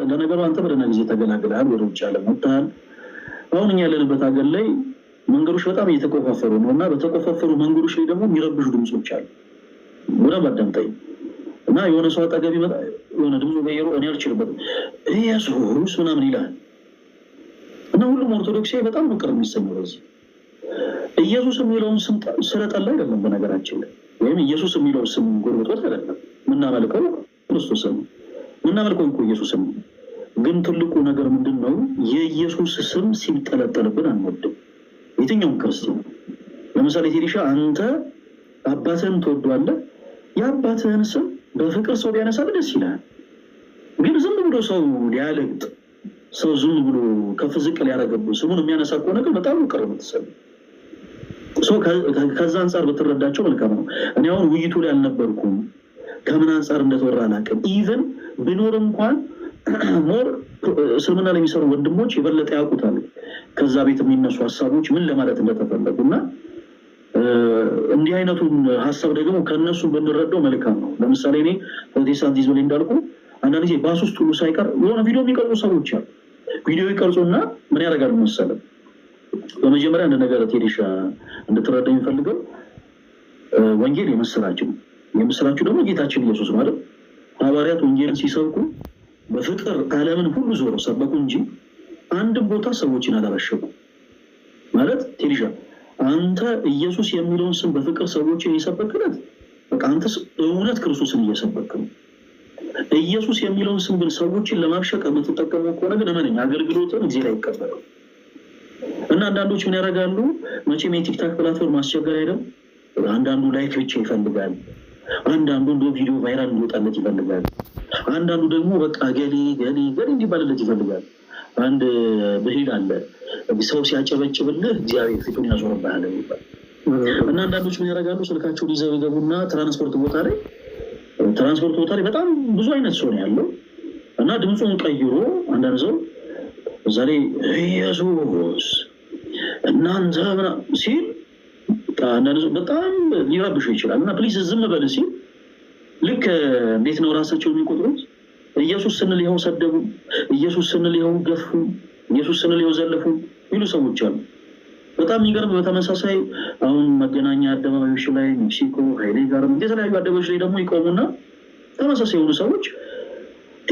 ለነገሩ አንተ በደህና ጊዜ ተገላግለሃል፣ ወደ ውጭ ዓለም ወጥተሃል። አሁን እኛ ያለንበት ሀገር ላይ መንገዶች በጣም እየተቆፋፈሩ ነው እና በተቆፋፈሩ መንገዶች ላይ ደግሞ የሚረብሹ ድምጾች አሉ። በደንብ አዳምጠኝ እና የሆነ ሰው አጠገብ ይመጣ የሆነ ድምፁ ቀይሮ እኔ አልችልበትም ኢየሱስ ምናምን ይላል እና ሁሉም ኦርቶዶክሳዊ በጣም ነው ቅር የሚሰኘው በዚህ ኢየሱስ የሚለውን ስም ስለጠላ አይደለም በነገራችን ላይ ወይም ኢየሱስ የሚለው ስም ጎርብጦት አይደለም ምናመልከው ክርስቶስን ምናመልከው እኮ ኢየሱስን ግን ትልቁ ነገር ምንድነው የኢየሱስ ስም ሲጠለጠልብን አንወድም የትኛውም ክርስቲያን ለምሳሌ ቴዲሻ አንተ አባትህን ትወደዋለህ የአባትህን ስም በፍቅር ሰው ቢያነሳልህ ደስ ይላል ግን ዝም ብሎ ሰው ሊያለግጥ ሰው ዝም ብሎ ከፍ ዝቅ ሊያረጋግጥ ስሙን የሚያነሳ ከሆነ ግን በጣም ቅር የምትሰማ ሰው ከዛ አንፃር በተረዳቸው መልካም ነው። እኔ አሁን ውይይቱ ላይ አልነበርኩም ከምን አንፃር እንደተወራ አላውቅም። ኢቨን ቢኖር እንኳን ሞር እስልምና ላይ የሚሰሩ ወንድሞች የበለጠ ያውቁታል ከዛ ቤት የሚነሱ ሀሳቦች ምን ለማለት እንደተፈለጉና እንዲህ አይነቱን ሀሳብ ደግሞ ከነሱ ብንረዳው መልካም ነው። ለምሳሌ እኔ ፕሮቴስታንቲዝም ላይ እንዳልኩ አንዳንድ ጊዜ ባስ ውስጥ ሁሉ ሳይቀር የሆነ ቪዲዮ የሚቀርጹ ሰዎች አሉ። ቪዲዮ ይቀርጹና ምን ያደርጋሉ መሰለህ? በመጀመሪያ አንድ ነገር ቴዲሻ እንድትረዳ የሚፈልገው ወንጌል የምስራች ነው። የምስራቹ ደግሞ ጌታችን ኢየሱስ ማለት ሐዋርያት ወንጌልን ሲሰብኩ በፍቅር ዓለምን ሁሉ ዞረው ሰበኩ እንጂ አንድም ቦታ ሰዎችን አላበሸቁ ማለት ቴዲሻ አንተ ኢየሱስ የሚለውን ስም በፍቅር ሰዎችን እየሰበክለት በቃ አንተ እውነት ክርስቶስን እየሰበክ ነው። ኢየሱስ የሚለውን ስም ግን ሰዎችን ለማብሸቅ የምትጠቀመው ከሆነ ግን እመነኝ አገልግሎትን እዚህ ላይ ይቀበላል። እና አንዳንዶች ምን ያደርጋሉ መቼም የቲክታክ ፕላትፎርም አስቸጋሪ አይደለም። አንዳንዱ ላይክ ብቻ ይፈልጋል፣ አንዳንዱ እንደ ቪዲዮ ቫይራል እንዲወጣለት ይፈልጋል፣ አንዳንዱ ደግሞ በቃ ገሌ እንዲባልለት ይፈልጋል። አንድ ብሂል አለ ሰው ሲያጨበጭብልህ እግዚአብሔር ፊቱን ያዞርብሃል ይባላል። እና አንዳንዶች ምን ያደርጋሉ ስልካቸውን ይዘው ይገቡና ትራንስፖርት ቦታ ላይ በጣም ብዙ አይነት ሰው ነው ያለው እና ድምፁን ቀይሮ አንዳንድ ሰው ዛሬ ኢየሱስ እናንተ ሲል አንዳንድ ሰው በጣም ሊረብሹ ይችላል እና ፕሊዝ ዝም በል ሲል ልክ እንዴት ነው ራሳቸው የሚቆጥሩት ኢየሱስ ስንል ይኸው ሰደቡ፣ ኢየሱስ ስንል ይኸው ገፉ፣ ኢየሱስ ስንል ይኸው ዘለፉ ይሉ ሰዎች አሉ። በጣም የሚገርም በተመሳሳይ አሁን መገናኛ አደባባዮች ላይ ሜክሲኮ ኃይሌ ጋርም የተለያዩ አደባባዮች ላይ ደግሞ ይቆሙና ተመሳሳይ የሆኑ ሰዎች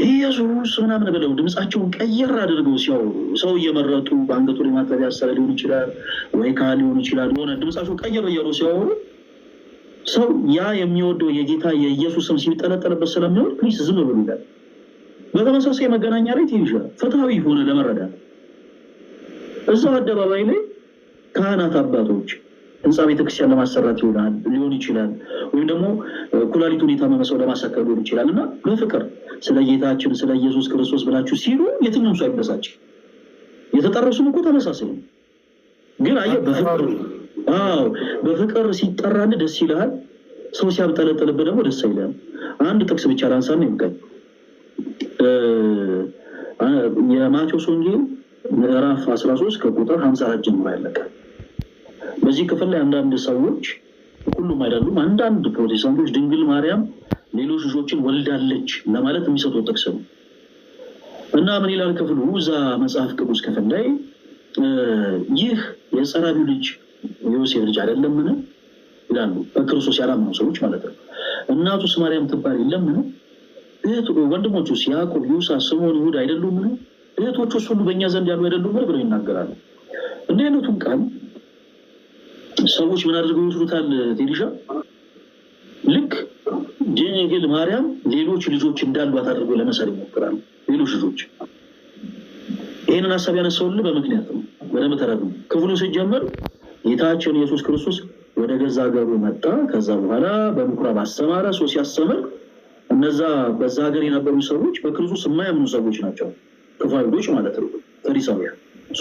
ኢየሱስ ምናምን ብለው ድምፃቸውን ቀየር አድርገው ሲያወሩ ሰው እየመረጡ በአንገቱ ላይ ማጠቢያ ያሰረ ሊሆን ይችላል ወይ ካል ሊሆን ይችላል ሆነ ድምፃቸውን ቀየር እያሉ ሲያወሩ ሰው ያ የሚወደው የጌታ የኢየሱስ ስም ሲጠለጠልበት ስለሚሆን ፕሊስ ዝም ብሎ ይላል። በተመሳሳይ መገናኛ ላይ ትይዣ ፍትሃዊ ሆነ ለመረዳት እዛው አደባባይ ላይ ካህናት አባቶች ህንፃ ቤተክርስቲያን ለማሰራት ሊሆን ይችላል ወይም ደግሞ ኩላሊቱን የታመመ ሰው ለማሳከም ሊሆን ይችላል እና በፍቅር ስለ ጌታችን ስለ ኢየሱስ ክርስቶስ ብላችሁ ሲሉ የትኛውም ሰው አይበሳጭ። የተጠረሱም እኮ ተመሳሳይ ነው። ግን አየህ በፍቅር ሲጠራል ደስ ይላል፣ ሰው ሲያብጠለጥልብህ ደግሞ ደስ አይልም። አንድ ጥቅስ ብቻ ላንሳና ይብቃኝ። የማቴዎስ ወንጌል ምዕራፍ 13 ከቁጥር 54 ጀምሮ ያለቀ በዚህ ክፍል ላይ አንዳንድ ሰዎች ሁሉም አይደሉም አንዳንድ ፕሮቴስታንቶች ድንግል ማርያም ሌሎች ልጆችን ወልዳለች ለማለት የሚሰጡት ጥቅስ ነው እና ምን ይላል ክፍሉ እዛ መጽሐፍ ቅዱስ ክፍል ላይ ይህ የጸራቢው ልጅ ዮሴፍ ልጅ አይደለምን ይላሉ በክርስቶስ ያላመኑ ሰዎች ማለት ነው። እናቱስ ማርያም ትባል የለምን? ወንድሞቹስ ያዕቆብ፣ ይሁዳ፣ ስምዖን፣ ይሁዳ አይደሉምን? እህቶቹስ ሁሉ በእኛ ዘንድ ያሉ አይደሉምን ብለው ይናገራሉ። እንዲህ አይነቱን ቃል ሰዎች ምን አድርገው ይወስዱታል ቴዲሻ? ልክ ድንግል ማርያም ሌሎች ልጆች እንዳሏት አድርገው ለመሳል ይሞክራሉ። ሌሎች ልጆች ይህንን ሀሳብ ያነሳውልህ በምክንያት ነው። በደንብ ተረዱ። ክፍሉ ሲጀመር ጌታችን ኢየሱስ ክርስቶስ ወደ ገዛ ሀገሩ መጣ። ከዛ በኋላ በምኩራብ አስተማረ። ሰው ሲያስተምር እነዛ በዛ ሀገር የነበሩ ሰዎች በክርስቶስ የማያምኑ ሰዎች ናቸው፣ ክፉ አይሁዶች ማለት ነው፣ ፈሪሳውያን።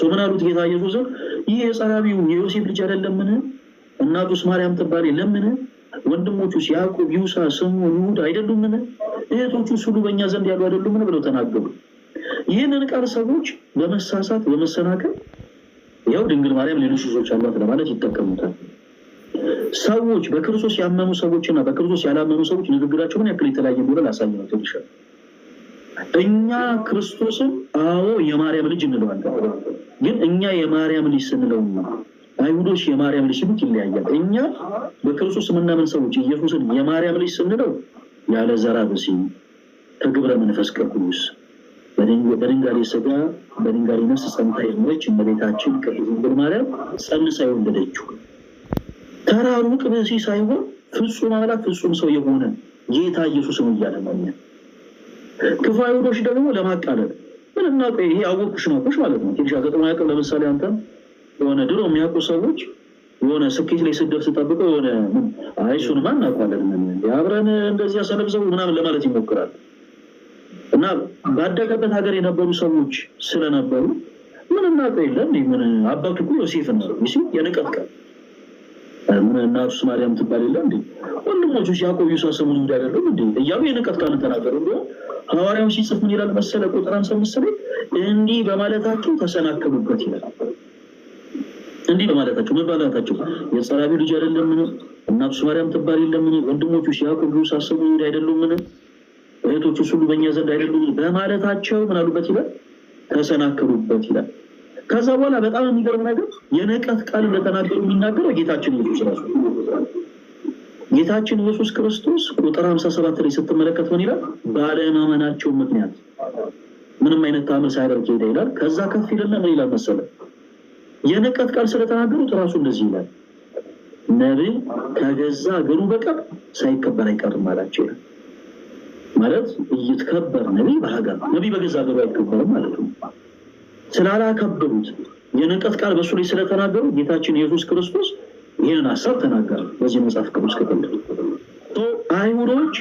ምን አሉት ጌታ ኢየሱስን? ይህ የጸራቢው የዮሴፍ ልጅ አይደለምን? እናቱስ ማርያም ትባል የለምን? ወንድሞቹስ ያዕቆብ፣ ይሁዳ፣ ስምዖን፣ ይሁዳ አይደሉምን? እህቶቹስ ሁሉ በእኛ ዘንድ ያሉ አይደሉምን ብለው ተናገሩ። ይህንን ቃል ሰዎች በመሳሳት በመሰናከል ያው ድንግል ማርያም ሌሎች ልጆች አሏት ለማለት ይጠቀሙታል። ሰዎች በክርስቶስ ያመኑ ሰዎችና በክርስቶስ ያላመኑ ሰዎች ንግግራቸው ምን ያክል የተለያየ እንደሆነ ላሳይ ነው ትንሽ። እኛ ክርስቶስን አዎ የማርያም ልጅ እንለዋለን። ግን እኛ የማርያም ልጅ ስንለው አይሁዶች የማርያም ልጅ ሲሉት ይለያያል። እኛ በክርስቶስ የምናምን ሰዎች ኢየሱስን የማርያም ልጅ ስንለው ያለ ዘራ ብሲ ከግብረ መንፈስ ቅዱስ በድንጋሌ ሥጋ በድንጋሌ ነፍስ ጸንታ የኖረች እመቤታችን ቅድስት ድንግል ማርያም ጸንሳ የወለደችው ተራ ሩቅ ብእሲ ሳይሆን ፍጹም አምላክ ፍጹም ሰው የሆነ ጌታ ኢየሱስ ነው እያለ ነው። ክፉ አይሁዶች ደግሞ ለማቃለል ምን እናውቀው ይሄ አወቅሽ ነው ማለት ነው። ትንሽ አገጥሞ ያውቀው ለምሳሌ አንተ የሆነ ድሮ የሚያውቁ ሰዎች የሆነ ስኬት ላይ ስደርስ ጠብቀው የሆነ አይሱን ማን አውቃለን አብረን እንደዚህ ያሰለብሰው ምናምን ለማለት ይሞክራል። እና ባደገበት ሀገር የነበሩ ሰዎች ስለነበሩ ምን እናውቀው የለም ምን አባቱ እኮ ዮሴፍ ነው የንቀት ቀን ምን እናቱ ማርያም ትባል የለ እንዴ ወንድሞቹ ያዕቆብ ዮሴፍን እንዳደረገው እንዴ እያሉ የንቀት ቃል ተናገሩ። ሐዋርያው ሲጽፍ ምን ይላል መሰለ ቁጥር 55 ላይ እንዲህ በማለታቸው ተሰናከሉበት ይላል። እንዲህ በማለታቸው ምን ባላታቸው የጸራቢ ልጅ አይደለም ምን እናቱ ማርያም ትባል የለም ምን ወንድሞቹ ያዕቆብ ዮሴፍን እንዳይደሉም ምን እህቶቹ ሁሉ በእኛ ዘንድ አይደሉም በማለታቸው ምን አሉበት ይላል ተሰናከሉበት ይላል። ከዛ በኋላ በጣም የሚገርም ነገር የንቀት ቃል እንደተናገሩ የሚናገረው ጌታችን ኢየሱስ ራሱ ጌታችን ኢየሱስ ክርስቶስ ቁጥር 57 ላይ ስትመለከት ምን ይላል ባለማመናቸው ምክንያት ምንም አይነት ተአምር ሳያደርግ ሄደ ይላል። ከዛ ከፍ ይልና ምን ይላል መሰለ የንቀት ቃል ስለተናገሩት ራሱ እንደዚህ ይላል ነብይ ከገዛ ሀገሩ በቀር ሳይከበር አይቀርም አላቸው ይላል። ማለት ይተከበር ነብይ በሀገር ነብይ በገዛ ሀገሩ አይከበርም ማለት ነው። ስላላከበሩት የንቀት ቃል በሱ ላይ ስለተናገሩ ጌታችን ኢየሱስ ክርስቶስ ይሄንን ሐሳብ ተናገረ በዚህ መጽሐፍ ቅዱስ ክፍል። አይሁዶች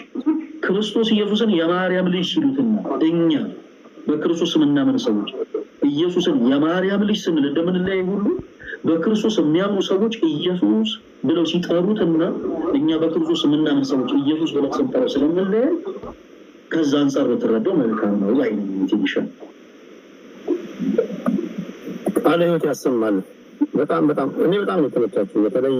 ክርስቶስ ኢየሱስን የማርያም ልጅ ሲሉትና እኛ በክርስቶስ የምናምን ሰዎች ኢየሱስን የማርያም ልጅ ስንል እንደምንለያይ ሁሉ በክርስቶስ የሚያምኑ ሰዎች ኢየሱስ ብለው ሲጠሩትና እኛ በክርስቶስ የምናምን ሰዎች ኢየሱስ ብለው ስንጠራው ስለምንለያይ ከዛ አንፃር በተረዳው መልካም ነው ላይ ነው። ቃለ ሕይወት ያሰማል። በጣም እኔ በጣም ነው ተመቻችሁ። በተለይ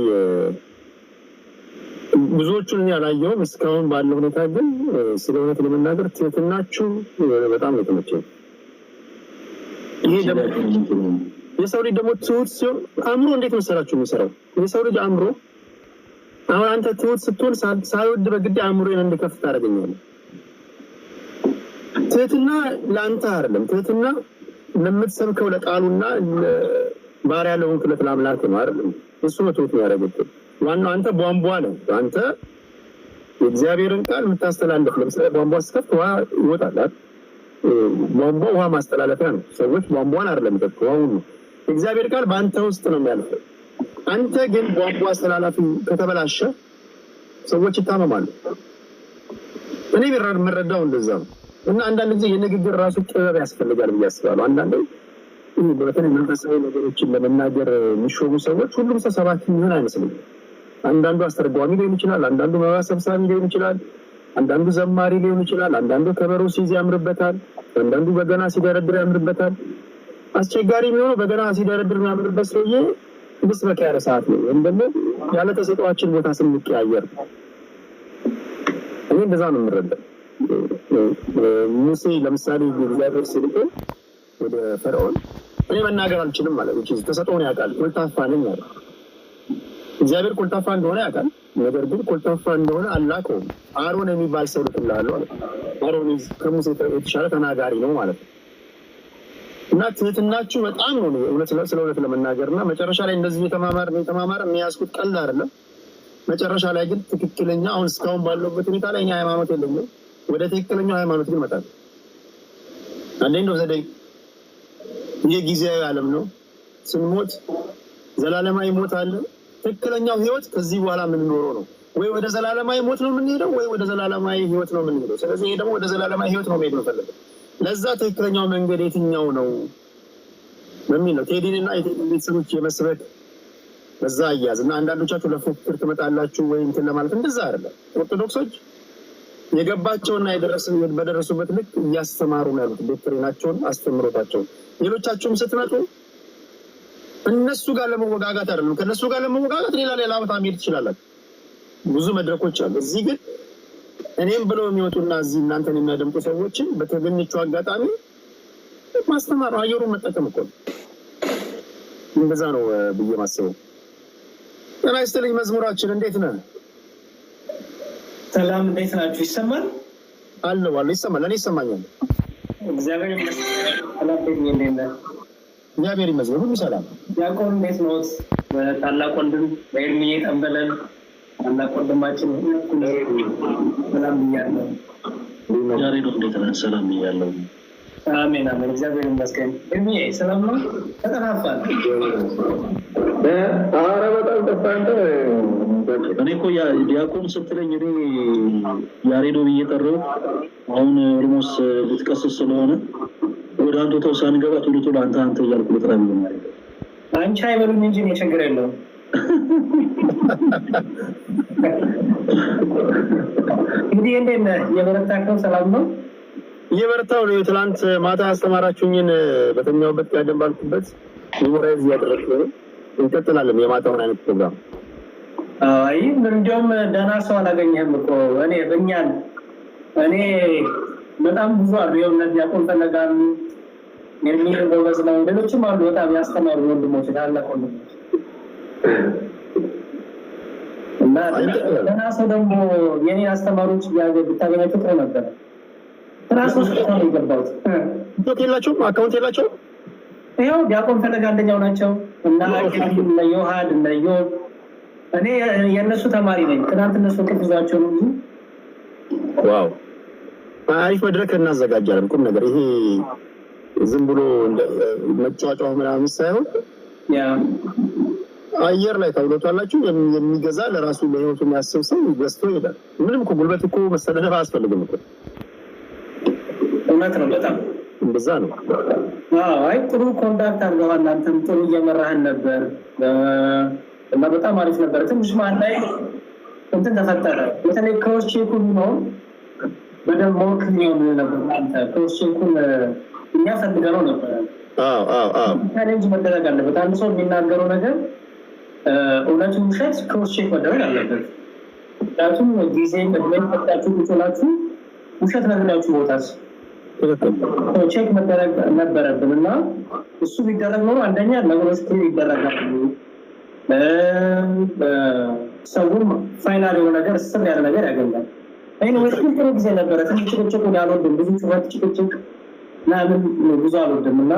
ብዙዎቹን ያላየሁም እስካሁን ባለው ሁኔታ ግን ስለሆነ ለመናገር ትህትናችሁ በጣም ነው ተመቸኝ። ይሄ ደግሞ የሰው ልጅ ደግሞ ትሁት ሲሆን አእምሮ እንዴት መሰራችሁ የሚሰራው የሰው ልጅ አእምሮ አሁን አንተ ትሁት ስትሆን ሳይወድ በግድ አእምሮን እንድከፍት ታደርገኛለህ። ትህትና ለአንተ አይደለም፣ ትህትና ለምትሰብከው ለቃሉና ባሪያ ለሆንክለት ለአምላክ ነው አይደለም። እሱ ነው ትሁት ያደረገው። ዋናው አንተ ቧንቧ ነው። አንተ የእግዚአብሔርን ቃል የምታስተላልፍ ለምሳሌ ቧንቧ ስከፍት ውሃ ይወጣል። ቧንቧ ውሃ ማስተላለፊያ ነው። ሰዎች ቧንቧን አይደለም የሚጠጡት ነው። የእግዚአብሔር ቃል በአንተ ውስጥ ነው የሚያልፈው። አንተ ግን ቧንቧ አስተላላፊ ከተበላሸ ሰዎች ይታመማሉ። እኔ የምረዳው እንደዛ ነው። እና አንዳንድ ጊዜ የንግግር ራሱ ጥበብ ያስፈልጋል ብዬ አስባለሁ። አንዳንዴ በተለይ መንፈሳዊ ነገሮችን ለመናገር የሚሾሙ ሰዎች ሁሉም ሰው ሰባኪ ምን አይመስልም። አንዳንዱ አስተርጓሚ ሊሆን ይችላል፣ አንዳንዱ መባ ሰብሳቢ ሊሆን ይችላል፣ አንዳንዱ ዘማሪ ሊሆን ይችላል፣ አንዳንዱ ከበሮ ሲይዝ ያምርበታል፣ አንዳንዱ በገና ሲደረድር ያምርበታል። አስቸጋሪ የሚሆነው በገና ሲደረድር የሚያምርበት ሰውዬ ብስበክ ያለ ሰዓት ነው፣ ወይም ደግሞ ያለ ተሰጧችን ቦታ ስንቀያየር። እኔ እንደዛ ነው የምረዳው። ሙሴ ለምሳሌ እግዚአብሔር ሲልከው ወደ ፈርዖን እኔ መናገር አልችልም ማለት ነው። ተሰጥቶን ያውቃል፣ ኮልታፋ ነኝ አለ። እግዚአብሔር ኮልታፋ እንደሆነ ያውቃል። ነገር ግን ኮልታፋ እንደሆነ አላውቀውም። አሮን የሚባል ሰው ልትላለህ አለ። አሮን ከሙሴ የተሻለ ተናጋሪ ነው ማለት ነው። እና ትህትናችሁ በጣም ነው እውነት ለመናገርና መጨረሻ ላይ እንደዚህ የተማማር የሚያስኩት ቀልድ አይደለም። መጨረሻ ላይ ግን ትክክለኛ አሁን እስካሁን ባለበት ሁኔታ ላይ እኛ ሃይማኖት የለኝም፣ ወደ ትክክለኛው ሃይማኖት ግን መጣል አንዴ እንደው ዘዴ ይሄ ጊዜያዊ ዓለም ነው። ስንሞት ዘላለማዊ ሞት አለ። ትክክለኛው ህይወት ከዚህ በኋላ የምንኖረው ነው። ወይ ወደ ዘላለማዊ ሞት ነው የምንሄደው፣ ወይ ወደ ዘላለማዊ ህይወት ነው የምንሄደው። ስለዚህ ይሄ ደግሞ ወደ ዘላለማዊ ህይወት ነው መሄድ የምፈልገው። ለዛ ትክክለኛው መንገድ የትኛው ነው በሚል ነው ቴዲንና የቴዲን ቤተሰቦች የመስበክ በዛ አያዝ እና አንዳንዶቻችሁ ለፉክክር ትመጣላችሁ ወይ እንትን ለማለት እንደዛ አይደለም። ኦርቶዶክሶች የገባቸውና በደረሱበት ልክ እያስተማሩ ነው ያሉት ዶክትሪናቸውን፣ አስተምሮታቸውን። ሌሎቻችሁም ስትመጡ እነሱ ጋር ለመወጋጋት አይደለም፣ ከነሱ ጋር ለመወጋጋት ሌላ ቦታ መሄድ ትችላላችሁ። ብዙ መድረኮች አሉ። እዚህ ግን እኔም ብለው የሚወጡና እዚህ እናንተን የሚያደምጡ ሰዎችን በተገኘችው አጋጣሚ ማስተማር አየሩን መጠቀም እኮ እንደዛ ነው ብዬ ማስበው። ጤና ይስጥልኝ መዝሙራችን፣ እንዴት ነህ? ሰላም፣ እንዴት ናችሁ? ይሰማል? አለው ይሰማል። እኔ ይሰማኛል። እግዚአብሔር ይመስገን። ሰላም ነኝ። እግዚአብሔር ይመስገን፣ ሁሉ ሰላም። ያዕቆብ እንዴት ነው? ታላቅ ወንድም በእድሜ ጠንበለን ታላቅ ወንድማችን ሰላም ብያለሁ። ያሬዶ እንዴት ነህ? ሰላም ብያለሁ። አሜን አሜን። እግዚአብሔር ይመስገን። እድሜ ሰላም ነው? ተጠፋፋል። ኧረ በጣም ጠፋን። እኔ እኮ ዲያቆን ስትለኝ እኔ ያሬዶ ብዬ ጠራሁ። አሁን ኦልሞስ ልትቀስስ ስለሆነ ወደ አንተ ተው ሳንገባ ቶሎ ቶሎ አንተ እያልኩ ልጥራ ብዬ ማለት ነው። አንቺ አይበሉኝ እንጂ እኔ ችግር የለውም። እንግዲህ እንዴት ነህ? የበረታከው ሰላም ነው? እየበረታው ነው። ትናንት ማታ አስተማራችሁኝን በተኛውበት ጋደም ባልኩበት ሜሞራይዝ እያደረግኩ ነው። እንቀጥላለን የማታውን አይነት ፕሮግራም። አይ እንዲያውም ደህና ሰው አላገኘህም እኮ እኔ በጣም ብዙ አሉ። የእውነት ዲያቆን ፈለጋም የሚል ጎበዝ ነው። ሌሎችም አሉ በጣም ያስተማሩ ወንድሞች ታላቅ ወንድሞች እና ደህና ሰው ደግሞ የኔ አስተማሪዎች ብታገኛቸው ጥሩ ነበረ። ራሱ ነው የገባሁት። የላቸውም አካውንት የላቸውም። ይኸው ዲያቆን ፈለጋ አንደኛው ናቸው እና እነ ዮሐድ እነ ዮብ እኔ የእነሱ ተማሪ ነኝ። ትናንት እነሱ ቅፍዟቸው ነው እንጂ ዋው አሪፍ መድረክ እናዘጋጃለን። ቁም ነገር ይሄ ዝም ብሎ መጫወቻው ምናምን ሳይሆን አየር ላይ ታውሎታላችሁ። የሚገዛ ለራሱ ለህይወቱ የሚያስብ ሰው ገዝቶ ይሄዳል። ምንም እኮ ጉልበት እኮ መሰለህ አያስፈልግም እኮ። እውነት ነው። በጣም እንደዛ ነው። አይ ጥሩ ኮንታክት አድርገዋል። አንተም ጥሩ እየመራህን ነበር እና በጣም አሪፍ ነበር። ትንሽ መሀል ላይ እንትን ተፈጠረ። በተለይ ክሮስ ቼኩን ነው በደንብ ሞክ የሚሆን ነበር። አንተ ክሮስ ቼኩን እኛ ፈልገነው ነበር። ቻሌንጅ መደረግ አለበት። አንድ ሰው የሚናገረው ነገር እውነቱ ውሸት ክሮስ ቼክ መደረግ አለበት። ምክንያቱም ጊዜ ቅድመኝ ፈጣችሁ ቁጭላችሁ ውሸት ነግራችሁ ቦታስ ቼክ መደረግ ነበረብን እና እሱ ቢደረግ ኖሮ አንደኛ ነገሮች ክሊር ይደረጋሉ። ሰውም ፋይናል የሆነ ነገር ስር ያለ ነገር ያገኛል። ኤኒዌይስ ግን ጥሩ ጊዜ ነበረ። ትንሽ ጭቅጭቅ ያልወድም ብዙ ጩኸት ጭቅጭቅ ምናምን ብዙ አልወድም እና